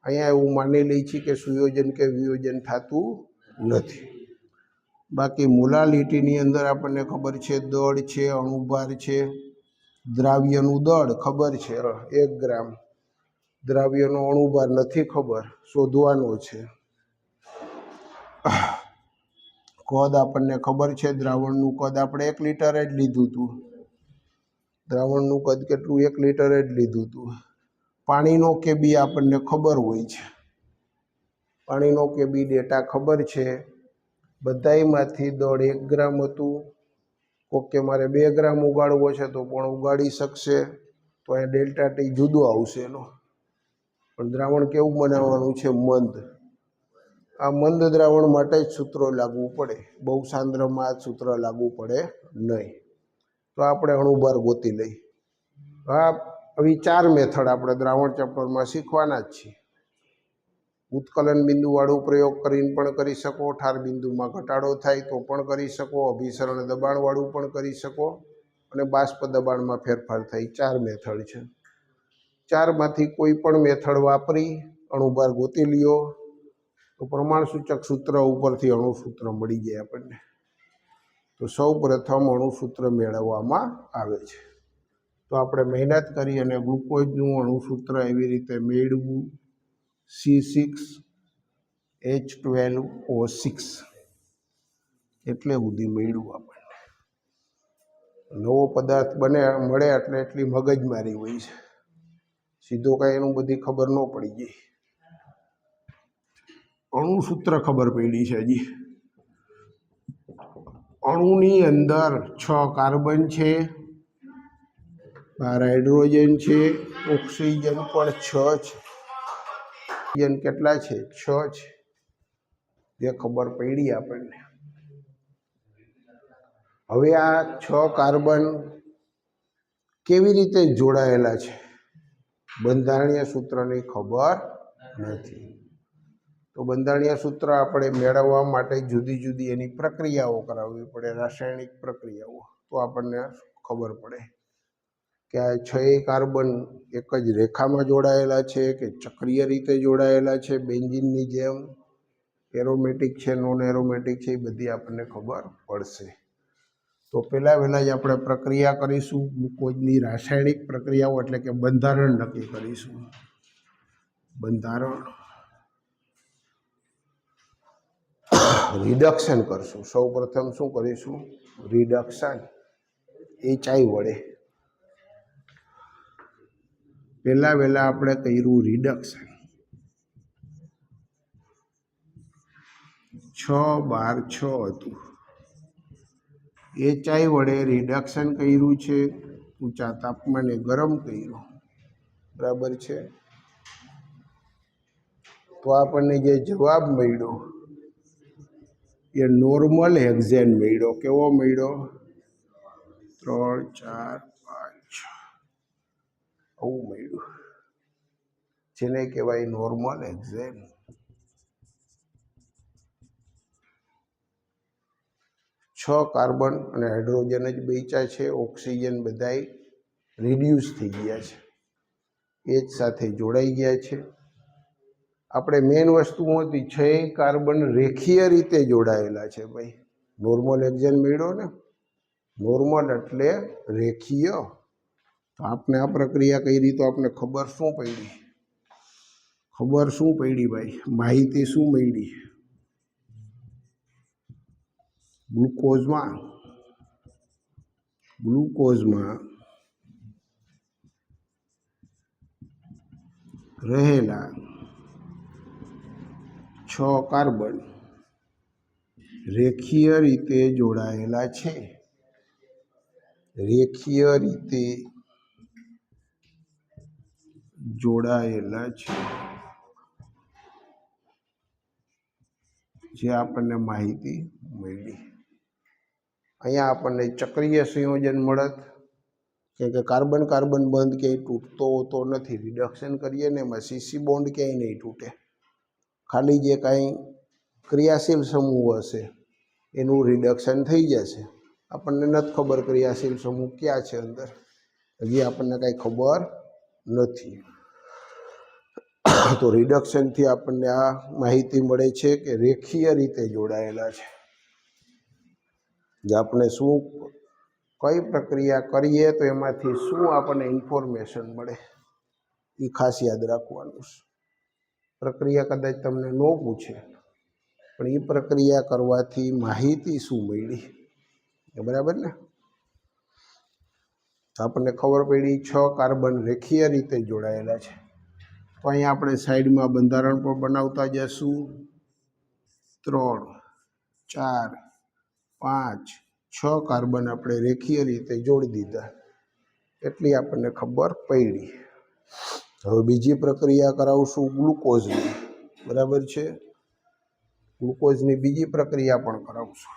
અહીંયા એવું માની લઈએ છીએ કે સુયોજન કે વિયોજન થતું નથી. બાકી મોલાલિટીની અંદર આપણને ખબર છે દળ છે, અણુભાર છે, દ્રાવ્યનું દળ ખબર છે 1 ગ્રામ, દ્રાવ્યનો અણુભાર નથી ખબર, શોધવાનો છે. કદ આપણને ખબર છે, દ્રાવણનું કદ આપણે 1 લીટર જ લીધું હતું. દ્રાવણનું કદ કેટલું? 1 લીટર જ લીધું હતું. પાણીનો કેબી આપણને ખબર હોય છે, પાણીનો કેબી ડેટા ખબર છે. બધાયમાંથી દળ 1 ગ્રામ હતું. ઓકે, મારે 2 ગ્રામ ઉગાડવો છે તો પણ ઉગાડી શકશે, તો અહીંયા ડેલ્ટા ટી જુદો આવશે એનો. પણ દ્રાવણ કેવું બનાવવાનું છે? મંદ. આ મંદ દ્રાવણ માટે જ સૂત્રો લાગવું પડે, બહુ સાંદ્રમાં આ સૂત્ર લાગુ પડે નહીં. તો આપણે અણુભાર ગોતી લઈ. આવી 4 મેથડ આપણે દ્રાવણ ચેપ્ટરમાં શીખવાના જ છીએ. ઉત્કલન બિંદુવાળું પ્રયોગ કરીને પણ કરી શકો, ઠાર બિંદુમાં ઘટાડો થાય તો પણ કરી શકો, અભિસરણ દબાણવાળું પણ કરી શકો, અને બાષ્પ દબાણમાં ફેરફાર થાય. 4 મેથડ છે. 4માંથી કોઈ પણ મેથડ વાપરી અણુભાર ગોતી લ્યો તો પ્રમાણસૂચક સૂત્ર ઉપરથી અણુસૂત્ર મળી જાય આપણને. તો સૌ પ્રથમ અણુસૂત્ર મેળવવામાં આવે છે. તો આપણે મહેનત કરી અને ગ્લુકોઝનું અણુસૂત્ર એવી રીતે મેળવવું. C6H12O6 એટલે સુધી મેળવ્યું આપણને. નવો પદાર્થ મળે એટલે એટલી મગજમારી હોય છે, સીધો કાંઈ એનું બધી ખબર ન પડી જાય. અણુસૂત્ર ખબર પડી છે હજી. અણુની અંદર 6 કાર્બન છે, 12 હાઇડ્રોજન છે, ઓક્સિજન પણ 6 છે. ઓક્સિજન કેટલા છે? 6 છે, જે ખબર પડી આપણને. હવે આ 6 કાર્બન કેવી રીતે જોડાયેલા છે? બંધારણીય સૂત્રની ખબર નથી. તો બંધારણીય સૂત્ર આપણે મેળવવા માટે જુદી જુદી એની પ્રક્રિયાઓ કરાવવી પડે, રાસાયણિક પ્રક્રિયાઓ, તો આપણને ખબર પડે કે આ 6 કાર્બન એક જ રેખામાં જોડાયેલા છે કે ચક્રીય રીતે જોડાયેલા છે, બેન્ઝીનની જેમ, એરોમેટિક છે, નોન એરોમેટિક છે, એ બધી આપણને ખબર પડશે. તો પહેલાં જ આપણે પ્રક્રિયા કરીશું, ગ્લુકોઝની રાસાયણિક પ્રક્રિયાઓ એટલે કે બંધારણ નક્કી કરીશું. બંધારણ રિડક્શન કરશું. સૌ પ્રથમ શું કરીશું? રિડક્શન HI વડે. પહેલાં આપણે કર્યું રિડક્શન 6 12 6 હતું. HI વડે રિડક્શન કર્યું છે, ઊંચા તાપમાને ગરમ કર્યું, બરાબર છે. તો આપણને જે જવાબ મળ્યો એ નોર્મલ હેક્ઝેન મળ્યો. કેવો મળ્યો? 3 4 5 આવું મળ્યું, જેને કહેવાય નોર્મલ હેક્ઝેન. 6 કાર્બન અને હાઇડ્રોજન જ બચ્યા છે, ઓક્સિજન બધાય રિડ્યુસ થઈ ગયા છે, H સાથે જોડાઈ ગયા છે. આપણે મેઇન વસ્તુ હતી 6 કાર્બન રેખીય રીતે જોડાયેલા છે. ભાઈ નોર્મલ હેક્ઝેન મળ્યો ને, નોર્મલ એટલે રેખીય. તો આપણે આ પ્રક્રિયા કરી તો આપણે ખબર શું પડી? ખબર શું પડી ભાઈ? માહિતી શું મળી? ગ્લુકોઝમાં રહેલા 6 કાર્બન રેખીય રીતે જોડાયેલા છે. રેખીય રીતે જોડાયેલા છે, જે આપણને માહિતી મળી. અહીંયા આપણને ચક્રીય સંયોજન મળત, કે કાર્બન કાર્બન બંધ ક્યાંય તૂટતો હોતો નથી. રિડક્શન કરીએ ને એમાં CC બોન્ડ ક્યાંય નહીં તૂટે, ખાલી જે કાંઈ ક્રિયાશીલ સમૂહ હશે એનું રિડક્શન થઈ જશે. આપણને નથી ખબર ક્રિયાશીલ સમૂહ ક્યાં છે અંદર, હજી આપણને કાંઈ ખબર નથી. તો રિડક્શનથી આપણને આ માહિતી મળે છે કે રેખીય રીતે જોડાયેલા છે. જે આપણે કઈ પ્રક્રિયા કરીએ તો એમાંથી શું આપણને ઇન્ફોર્મેશન મળે એ ખાસ યાદ રાખવાનું છે. પ્રક્રિયા કદાચ તમને ન પૂછે, પણ એ પ્રક્રિયા કરવાથી માહિતી શું મળી, બરાબર ને? તો આપણને ખબર પડી 6 કાર્બન રેખીય રીતે જોડાયેલા છે. તો અહીંયા આપણે સાઈડમાં બંધારણ પણ બનાવતા જશું. 3 4 5 6 કાર્બન આપણે રેખીય રીતે જોડી દીધા, એટલી આપણને ખબર પડી. હવે બીજી પ્રક્રિયા કરાવશું ગ્લુકોઝની, બરાબર છે. ગ્લુકોઝની બીજી પ્રક્રિયા પણ કરાવશું.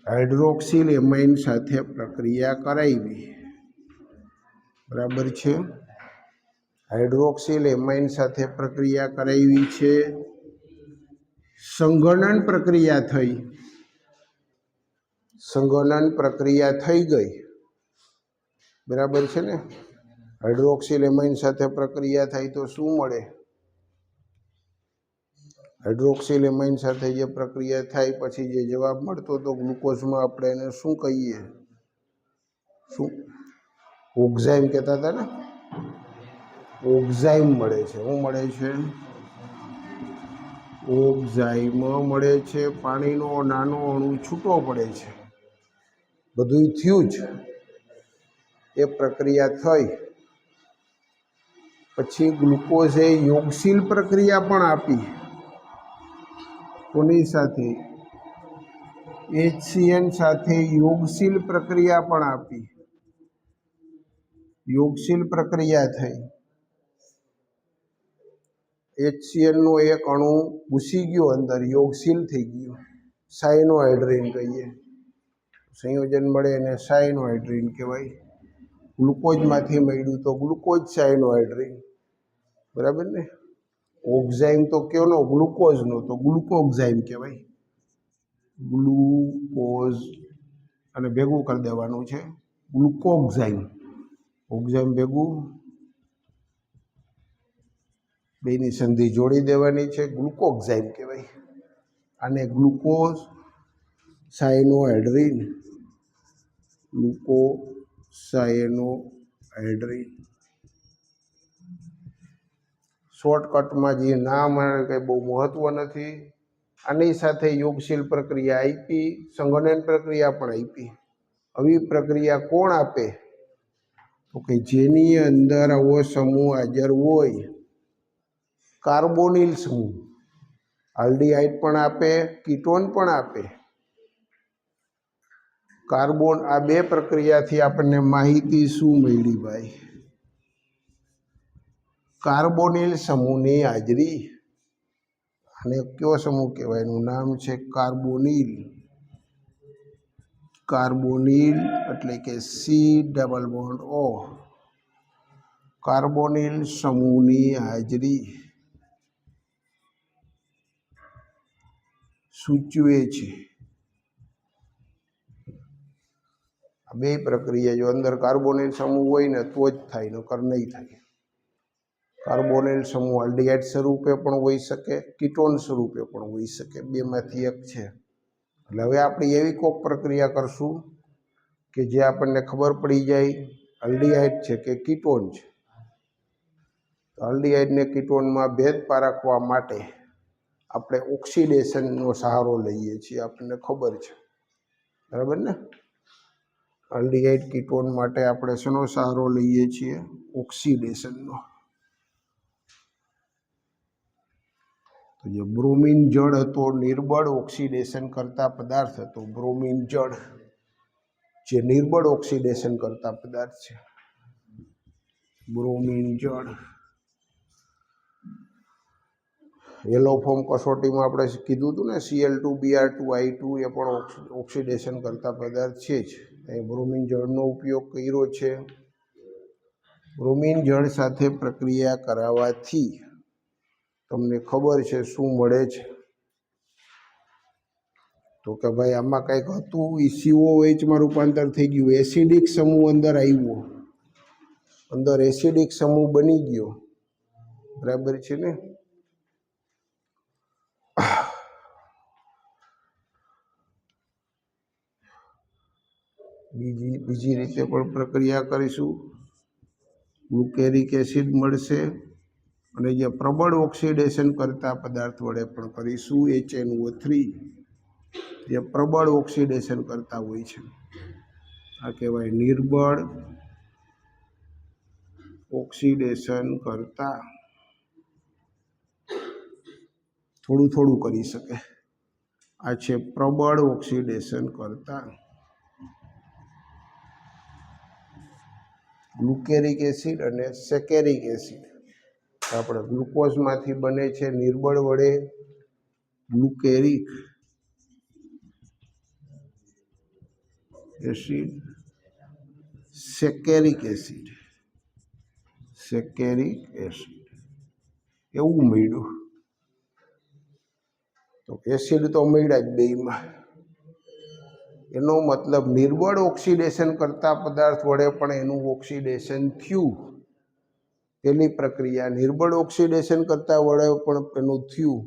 હાઇડ્રોક્સિલ એમાઇન સાથે પ્રક્રિયા કરાવી, બરાબર છે. હાઇડ્રોક્સિલ એમાઇન સાથે પ્રક્રિયા કરાવી છે. સંઘનન પ્રક્રિયા થઈ ગઈ, બરાબર છે ને. હાઇડ્રોક્સિલ એમાઇન સાથે પ્રક્રિયા થાય તો શું મળે? હાઇડ્રોક્સિલ એમાઇન સાથે જે પ્રક્રિયા થાય પછી જે જવાબ મળતો તો ગ્લુકોઝમાં આપણે એને શું કહીએ? ઓક્ઝાઇમ કહેતા હતા ને. ઓક્ઝાઇમ મળે છે. શું મળે છે? ઓક્ઝાઇમ મળે છે. પાણીનો નાનો અણુ છૂટો પડે છે. બધું થયું જ. એ પ્રક્રિયા થઈ પછી ગ્લુકોઝે યોગશીલ પ્રક્રિયા પણ આપી. કોની સાથે? HCN સાથે યોગશીલ પ્રક્રિયા પણ આપી, યોગશીલ પ્રક્રિયા થઈ, HCN નો એક અણુ ઘૂસી ગયો અંદર, યોગશીલ થઈ ગયો, સાયનોહાઇડ્રીન કહીએ, સંયોજન મળે એને સાયનોહાઇડ્રીન કહેવાય. ગ્લુકોઝમાંથી મળ્યું તો ગ્લુકોઝ સાયનોહાઇડ્રીન, બરાબર ને. ઓક્ઝાઇમ તો કયોનો ગ્લુકોઝનો, તો ગ્લુકોક્ઝાઇમ કહેવાય. ગ્લુકોઝ અને ભેગું કરી દેવાનું છે ગ્લુકોક્ઝાઇમ, ઓક્ઝાઇમ ભેગું બેની સંધિ જોડી દેવાની છે, ગ્લુકોક્ઝાઇમ કહેવાય. આને ગ્લુકોઝ સાયનોહાઇડ્રીન, ગ્લુકોસાયનોહાઇડ્રીન. શોર્ટકટમાં જે નામ કંઈ બહુ મહત્વ નથી. આની સાથે યોગશીલ પ્રક્રિયા આપી, સંગઠન પ્રક્રિયા પણ આપી. આવી પ્રક્રિયા કોણ આપે? તો કે જેની અંદર આવો સમૂહ હાજર હોય, કાર્બોનિલ સમૂહ, આલ્ડીહાઇડ પણ આપે, કીટોન પણ આપે. કાર્બન, આ બે પ્રક્રિયાથી આપણને માહિતી શું મળી ભાઈ? કાર્બોનિલ સમૂહની હાજરી. અને કયો સમૂહ કહેવાય? એનું નામ છે કાર્બોનિલ. કાર્બોનિલ એટલે કે C+O, કાર્બોનિલ સમૂહની હાજરી સૂચવે છે. આ બે પ્રક્રિયા જો અંદર કાર્બોનિલ સમૂહ હોય ને તો જ થાય, નકર નહીં થાય. કાર્બોનિલ સમૂહ આલ્ડીહાઇડ સ્વરૂપે પણ હોઈ શકે, કીટોન સ્વરૂપે પણ હોઈ શકે, બેમાંથી એક છે. એટલે હવે આપણે એવી કોઈક પ્રક્રિયા કરશું કે જે આપણને ખબર પડી જાય આલ્ડીહાઇડ છે કે કીટોન છે. આલ્ડીહાઇડ ને કીટોનમાં ભેદ પારખવા માટે આપણે ઓક્સિડેશનનો સહારો લઈએ છીએ, આપણને ખબર છે, બરાબર ને. આલ્ડીહાઇડ કીટોન માટે આપણે શેનો સહારો લઈએ છીએ? ઓક્સિડેશનનો. તો જે બ્રોમિન જળ હતો, નિર્બળ ઓક્સિડેશન કરતા પદાર્થ હતો. બ્રોમિન જળ જે નિર્બળ ઓક્સિડેશન કરતા પદાર્થ છે, બ્રોમિન જળ. યલો ફોર્મ કસોટીમાં આપણે કીધું હતું ને, Cl2Br2I2 એ પણ ઓક્સિડેશન કરતા પદાર્થ છે જ. અહીં બ્રોમિન જળનો ઉપયોગ કર્યો છે. બ્રોમિન જળ સાથે પ્રક્રિયા કરાવવાથી તમને ખબર છે શું મળે છે? તો કે ભાઈ આમાં કંઈક હતું, COOH રૂપાંતર થઈ ગયું, એસિડિક સમૂહ અંદર આવ્યો, અંદર એસિડિક સમૂહ બની ગયો, બરાબર છે ને. બીજી રીતે પણ પ્રક્રિયા કરીશું. ગ્લુકેરિક એસિડ મળશે, અને જે પ્રબળ ઓક્સિડેશન કરતા પદાર્થ વડે પણ કરીશું. HNO3 જે પ્રબળ ઓક્સિડેશન કરતા હોય છે, આ કહેવાય નિર્બળ ઓક્સિડેશન કરતા. થોડું થોડું કરી શકે. આ છે પ્રબળ ઓક્સિડેશન કરતા. ગ્લુકેરિક એસિડ અને સેકેરિક એસિડ આપણે ગ્લુકોઝમાંથી બને છે નિર્બળ વડે ગ્લુકેરિક એસિડ, સેકેરિક એસિડ, સેકેરિક એસિડ એવું મળ્યું. તો એસિડ તો મળ્યા જ બેમાં. એનો મતલબ નિર્બળ ઓક્સિડેશન કરતા પદાર્થ વડે પણ એનું ઓક્સિડેશન થયું. પેલી પ્રક્રિયા નિર્બળ ઓક્સિડેશન કરતા વડે પણ એનું થયું,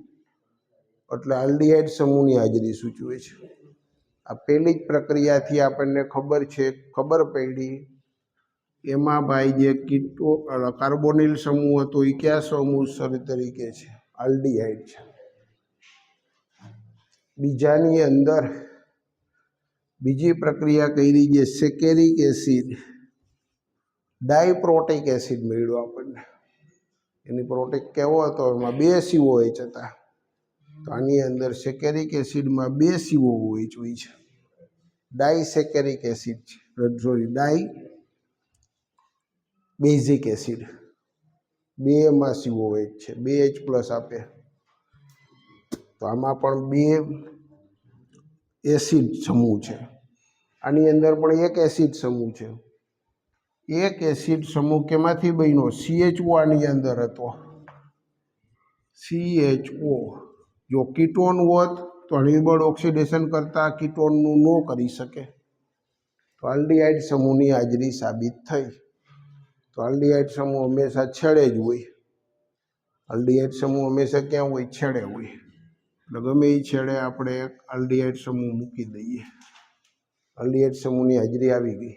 એટલે આલ્ડીહાઇડ સમૂહની હાજરી સૂચવે છે. આ પહેલી જ પ્રક્રિયાથી આપણને ખબર પડી એમાં ભાઈ જે કાર્બોનિલ સમૂહ હતો એ કયા સમૂહ તરીકે છે? આલ્ડીહાઇડ છે. બીજાની અંદર બીજી પ્રક્રિયા કરી જે સેકેરિક એસિડ, ડાયપ્રોટિક એસિડ મળ્યો આપણને. એની પ્રોટિક કેવો હતો? એમાં 2 COH હતા. તો આની અંદર સેકેરિક એસિડમાં 2 COOH હોય છે, ડાયસેકેરિક એસિડ છે, સોરી ડાઈ બેઝિક એસિડ, 2માં COH છે, 2H+ આપે. તો આમાં પણ 2 એસિડ સમૂહ છે, આની અંદર પણ એક એસિડ સમૂહ છે. એક એસિડ સમૂહ કેમાંથી બન્યો? CHO આની અંદર હતો, CHO. જો કીટોન હોત તો અણિબળ ઓક્સિડેશન કરતા કીટોનનું ન કરી શકે, તો આલ્ડીહાઇડ સમૂહની હાજરી સાબિત થઈ. તો આલ્ડીહાઇડ સમૂહ હંમેશા છેડે જ હોય. આલ્ડીહાઇડ સમૂહ હંમેશા ક્યાં હોય? છેડે હોય. એટલે ગમે એ છેડે આપણે એક આલ્ડીહાઇડ સમૂહ મૂકી દઈએ. આલ્ડીહાઇડ સમૂહની હાજરી આવી ગઈ.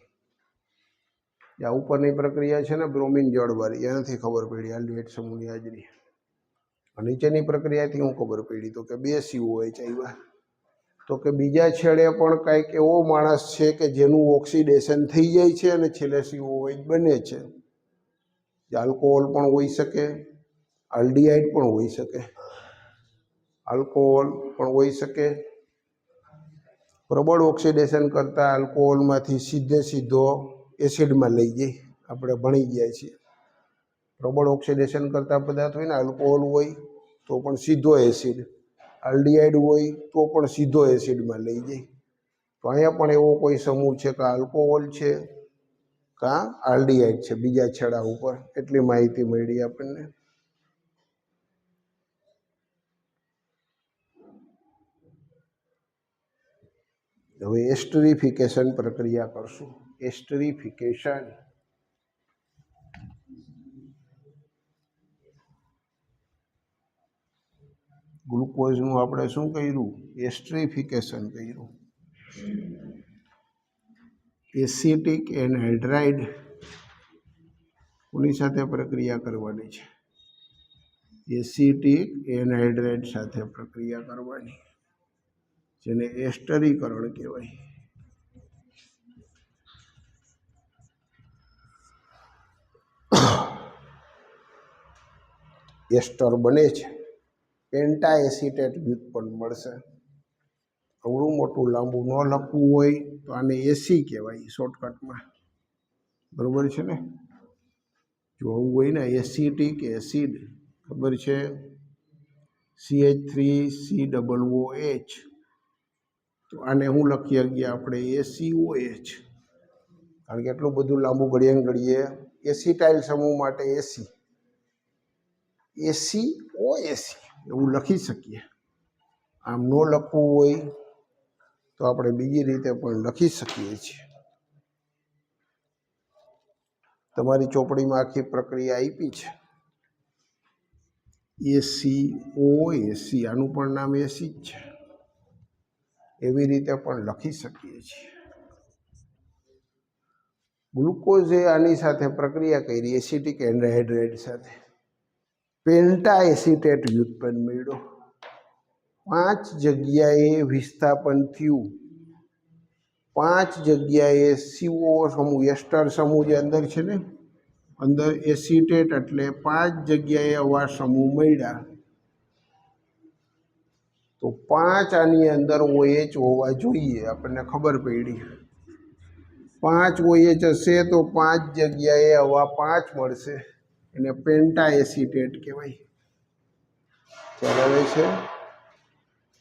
આ ઉપરની પ્રક્રિયા છે ને બ્રોમિન જળવાળી, એનાથી ખબર પડી આલ્ડીહાઇડ સમૂહની હાજરી. નીચેની પ્રક્રિયાથી હું ખબર પડી? તો કે 2 COH આવ્યા. તો કે બીજા છેડે પણ કંઈક એવો માણસ છે કે જેનું ઓક્સિડેશન થઈ જાય છે અને છેલ્લે COH બને છે. આલ્કોહોલ પણ હોઈ શકે, આલ્ડીહાઇડ પણ હોઈ શકે, આલ્કોહોલ પણ હોઈ શકે. પ્રબળ ઓક્સિડેશન કરતાં આલ્કોહોલમાંથી સીધો એસિડમાં લઈ જાય. આપણે ભણી ગયા છીએ, પ્રબળ ઓક્સિડેશન કરતા પદાર્થ હોય ને, આલ્કોહોલ હોય તો પણ સીધો એસિડ, આલ્ડીહાઇડ હોય તો પણ સીધો એસિડમાં લઈ જાય. તો અહીંયા પણ એવો કોઈ સમૂહ છે કે આલ્કોહોલ છે કાં આલ્ડીહાઇડ છે બીજા છેડા ઉપર. એટલી માહિતી મળી આપણને. હવે એસ્ટરીફિકેશન પ્રક્રિયા કરશું. એસ્ટરીફિકેશન, ગ્લુકોઝનું આપણે શું કર્યું? એસ્ટરીફિકેશન કર્યું. એસિટિક એનહાઇડ્રાઇડ કોની સાથે પ્રક્રિયા કરવાની છે? એસિટિક એનહાઇડ્રાઇડ સાથે પ્રક્રિયા કરવાની, જેને એસ્ટરીકરણ કહેવાય. એસ્ટર બને છે, પેન્ટા એસિટેટ વ્યુત્પન્ન મળશે. અવળું મોટું લાંબુ ન લખવું હોય તો આને એસી કહેવાય શોર્ટકટમાં. બરોબર છે ને? જો આવું હોય ને એસિટિક એસિડ, ખબર છે CH3COOH, તો આને હું લખી શકીએ આપણે? ACOH. કારણ કે એટલું બધું લાંબુ ઘડીએ એસિટાઇલ સમૂહ માટે એસી, ACOH એવું લખી શકીએ. આમ ન લખવું હોય તો આપણે બીજી રીતે પણ લખી શકીએ છીએ. તમારી ચોપડીમાં આખી પ્રક્રિયા આપી છે. ACOH, આનું પણ નામ એસી જ છે. એવી રીતે પણ લખી શકીએ છીએ. ગ્લુકોઝે આની સાથે પ્રક્રિયા કરી, એસિટિક એનહાઇડ્રાઇડ સાથે, પેન્ટા એસિટેટ વ્યુત્પન્ન મળ્યો. 5 જગ્યાએ વિસ્થાપન થયું. 5 જગ્યાએ CO સમૂહ, એસ્ટર સમૂહ જે અંદર છે ને, અંદર એસિટેટ એટલે 5 જગ્યાએ આવા સમૂહ મળ્યા. તો 5 આની અંદર OH હોવા જોઈએ, આપણને ખબર પડી. 5 OH હશે તો 5 જગ્યાએ આવા 5 મળશે, એને પેન્ટા એસિટેટ કહેવાય. ખ્યાલ આવે છે?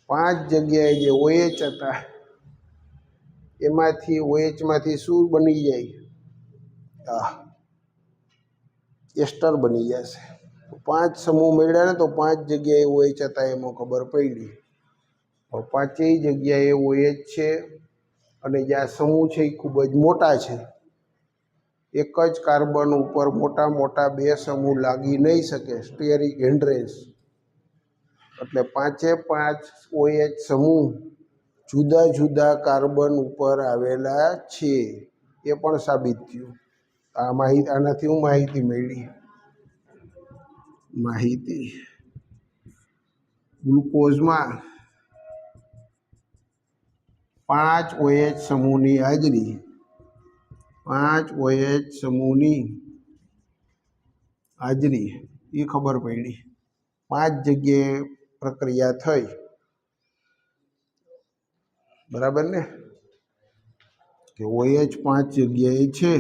5 જગ્યાએ જે OH હતા એમાંથી OHમાંથી શું બની જાય? એસ્ટર બની જશે. 5 સમૂહ મળ્યા ને તો 5 જગ્યાએ OH હતા એમાં ખબર પડી. 5 જગ્યાએ OH છે અને જે આ સમૂહ છે એ ખૂબ જ મોટા છે. એક જ કાર્બન ઉપર મોટા 2 સમૂહ લાગી નહીં શકે, સ્ટેરિક હિન્ડ્રેન્સ. એટલે 5 OH સમૂહ જુદા જુદા કાર્બન ઉપર આવેલા છે, એ પણ સાબિત થયું. આ માહિતી, આનાથી હું માહિતી મળી? માહિતી ગ્લુકોઝમાં 5 OH સમૂહની હાજરી, 5 OH સમૂહની હાજરી એ ખબર પડી. 5 જગ્યાએ પ્રક્રિયા થઈ, બરાબર ને, કે OH 5 જગ્યાએ છે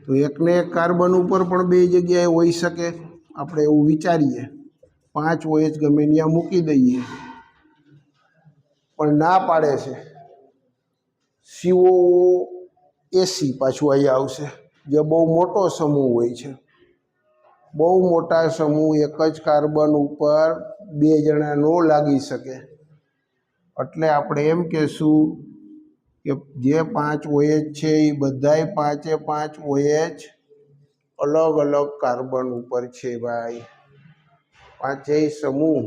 તો એકને એક કાર્બન ઉપર પણ 2 જગ્યાએ હોઈ શકે. આપણે એવું વિચારીએ 5 OH ગમે ત્યાં મૂકી દઈએ, પણ ના પાડે છે COOH પાછું અહીંયા આવશે, જે બહુ મોટો સમૂહ હોય છે. બહુ મોટા સમૂહ એક જ કાર્બન ઉપર 2 જણા ન લાગી શકે, એટલે આપણે એમ કહેશું કે જે 5 OH છે એ બધાય 5 OH અલગ અલગ કાર્બન ઉપર છે ભાઈ. પાંચેય સમૂહ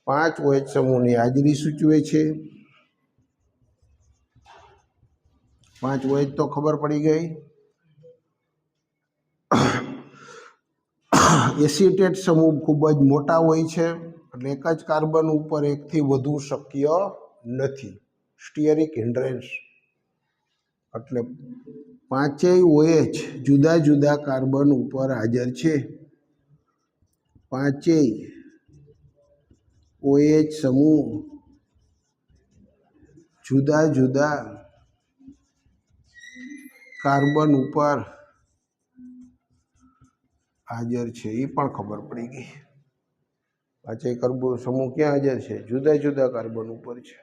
5 OH સમૂહની હાજરી સૂચવે છે. 5 OH તો ખબર પડી ગઈ. એસિટેટ સમૂહ ખૂબ જ મોટા હોય છે, એટલે એક જ કાર્બન ઉપર એકથી વધુ શક્ય નથી, સ્ટીયરિક હિન્ડ્રેન્સ. એટલે પાંચેય OH જુદા જુદા કાર્બન ઉપર હાજર છે. પાંચેય OH સમૂહ જુદા જુદા કાર્બન ઉપર હાજર છે, એ પણ ખબર પડી ગઈ. પાંચેય કાર્બન સમૂહ ક્યાં હાજર છે? જુદા જુદા કાર્બન ઉપર છે.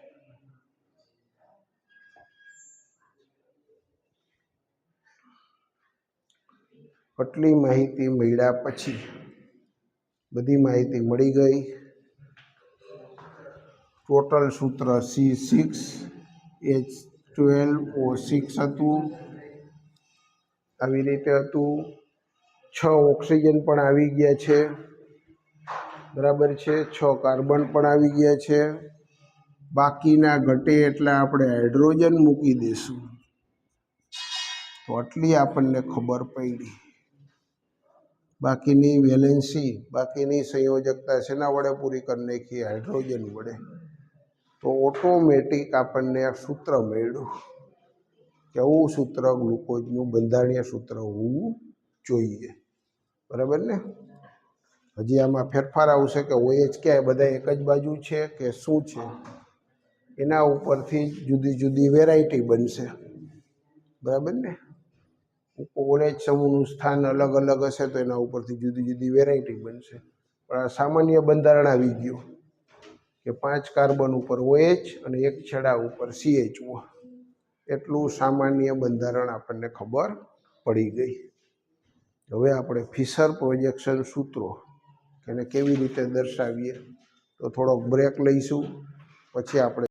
આટલી માહિતી મળ્યા પછી, બધી માહિતી મળી ગઈ. ટોટલ સૂત્ર C6H12O6 હતું. આવી રીતે હતું. 6 ઓક્સિજન પણ આવી ગયા છે, બરાબર છે. 6 કાર્બન પણ આવી ગયા છે. બાકીના ઘટે એટલે આપણે હાઇડ્રોજન મૂકી દઈશું. તો આટલી આપણને ખબર પડી. બાકીની વેલેન્સી, બાકીની સંયોજકતા શેના વડે પૂરી કરી નાખી? હાઇડ્રોજન વડે. તો ઓટોમેટિક આપણને સૂત્ર મળ્યું. કેવું સૂત્ર? ગ્લુકોઝનું બંધારણીય સૂત્ર હોવું જોઈએ, બરાબર ને. હજી આમાં ફેરફાર આવશે કે OH ક્યાંય બધા એક જ બાજુ છે કે શું છે, એના ઉપરથી જુદી જુદી વેરાયટી બનશે, બરાબર ને. OH સમૂહનું સ્થાન અલગ અલગ હશે તો એના ઉપરથી જુદી જુદી વેરાયટી બનશે. પણ આ સામાન્ય બંધારણ આવી ગયું કે 5 કાર્બન ઉપર OH અને એક છેડા ઉપર CHO. એટલું સામાન્ય બંધારણ આપણને ખબર પડી ગઈ. હવે આપણે ફિશર પ્રોજેક્શન સૂત્રો એને કેવી રીતે દર્શાવીએ તો થોડોક બ્રેક લઈશું, પછી આપણે